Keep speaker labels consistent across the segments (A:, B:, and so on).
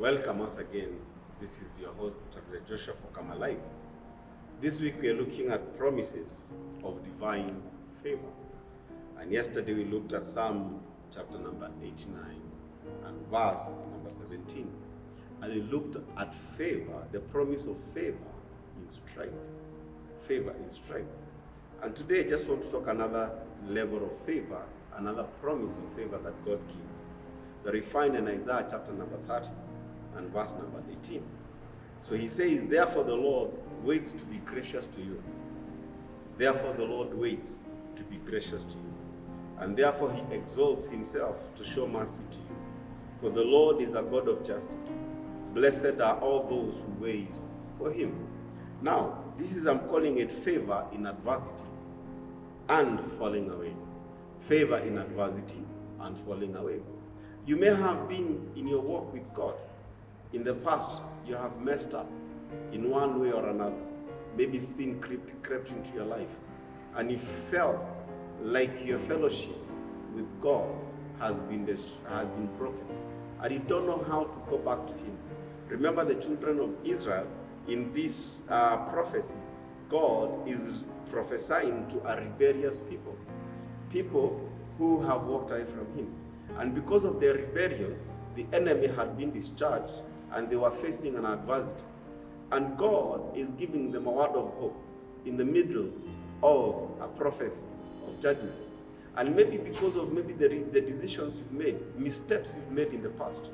A: Welcome once again. This is your host, Reverend Joshua for Come Alive. This week we are looking at promises of divine favor. And yesterday we looked at Psalm chapter number 89 and verse number 17. And we looked at favor, the promise of favor in strength. Favor in strength. And today I just want to talk another level of favor, another promise of favor that God gives. That we find in Isaiah chapter number 30 and verse number 18. So he says, therefore the Lord waits to be gracious to you. Therefore the Lord waits to be gracious to you. And therefore he exalts himself to show mercy to you. For the Lord is a God of justice. Blessed are all those who wait for him. Now, this is, I'm calling it favor in adversity and falling away. Favor in adversity and falling away. You may have been in your walk with God. In the past, you have messed up in one way or another. Maybe sin crept into your life, and you felt like your fellowship with God has been broken, and you don't know how to go back to him. Remember the children of Israel in this prophecy. God is prophesying to a rebellious people who have walked away from him. And because of their rebellion, the enemy had been discharged and they were facing an adversity. And God is giving them a word of hope in the middle of a prophecy of judgment. And maybe because of the decisions you've made, missteps you've made in the past,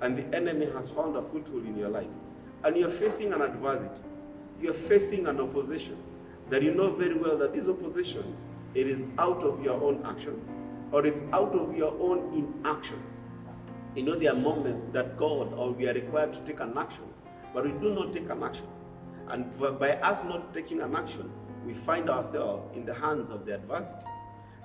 A: and the enemy has found a foothold in your life, and you're facing an adversity, you're facing an opposition, that you know very well that this opposition, it is out of your own actions, or it's out of your own inactions. You know, there are moments that God or we are required to take an action, but we do not take an action. And by us not taking an action, we find ourselves in the hands of the adversity.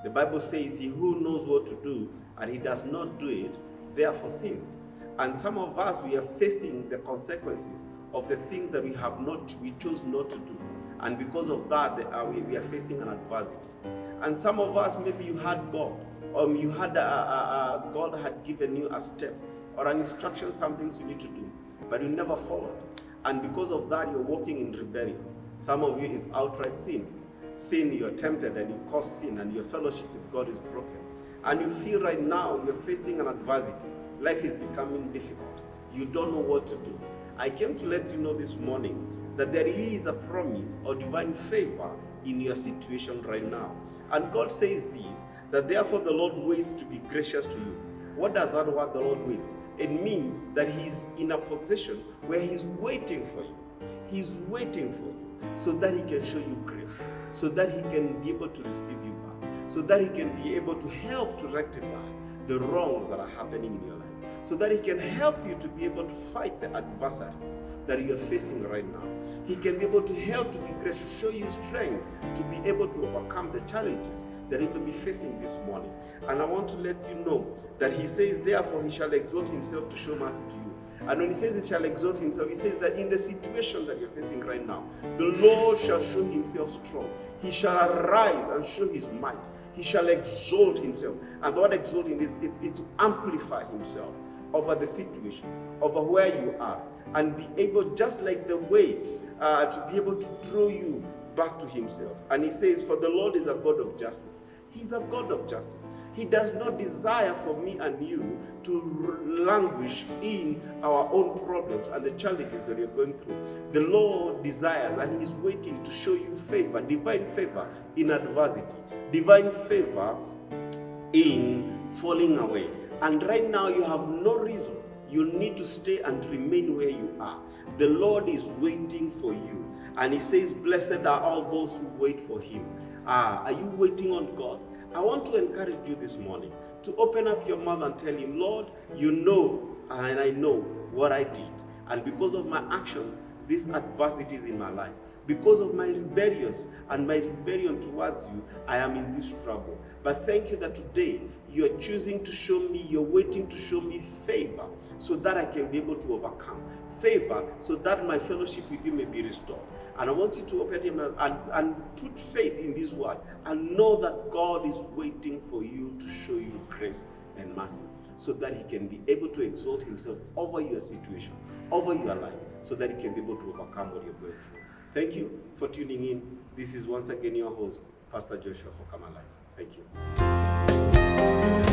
A: The Bible says, he who knows what to do and he does not do it, therefore sins. And some of us, we are facing the consequences of the things that we chose not to do. And because of that, we are facing an adversity. And some of us, maybe you had God, or you had God had given you a step or an instruction, some things you need to do, but you never followed. And because of that, you're walking in rebellion. Some of you is outright sin. Sin, you're tempted and you cause sin, and your fellowship with God is broken. And you feel right now you're facing an adversity. Life is becoming difficult. You don't know what to do. I came to let you know this morning that there is a promise or divine favor in your situation right now. And God says this, that therefore the Lord waits to be gracious to you. What does that word, the Lord waits? It means that he's in a position where he's waiting for you. He's waiting for you so that he can show you grace, so that he can be able to receive you back, so that he can be able to help to rectify the wrongs that are happening in your life, so that he can help you to be able to fight the adversaries that you're facing right now. He can be able to help to be gracious, show you strength to be able to overcome the challenges that you may be facing this morning. And I want to let you know that he says, therefore he shall exalt himself to show mercy to you. And when he says he shall exalt himself, he says that in the situation that you're facing right now, the Lord shall show himself strong. He shall arise and show his might. He shall exalt himself. And the word exalting is to amplify himself over the situation, over where you are, and be able, just like the way, to be able to draw you back to himself. And he says, for the Lord is a God of justice. He's a God of justice. He does not desire for me and you to languish in our own problems and the challenges that we are going through. The Lord desires, and he's waiting to show you favor, divine favor in adversity, divine favor in falling away. And right now you have no reason. You need to stay and remain where you are. The Lord is waiting for you. And he says, blessed are all those who wait for him. Are you waiting on God? I want to encourage you this morning to open up your mouth and tell him, Lord, you know, and I know what I did. And because of my actions, these adversities in my life, because of my rebellion towards you, I am in this trouble. But thank you that today you are choosing to show me, you're waiting to show me favor so that I can be able to overcome. Favor so that my fellowship with you may be restored. And I want you to open your mouth and put faith in this word and know that God is waiting for you to show you grace and mercy. so that he can be able to exalt himself over your situation, over your life, so that he can be able to overcome what you're going through. Thank you for tuning in. This is once again your host, Pastor Joshua for Come Alive. Thank you.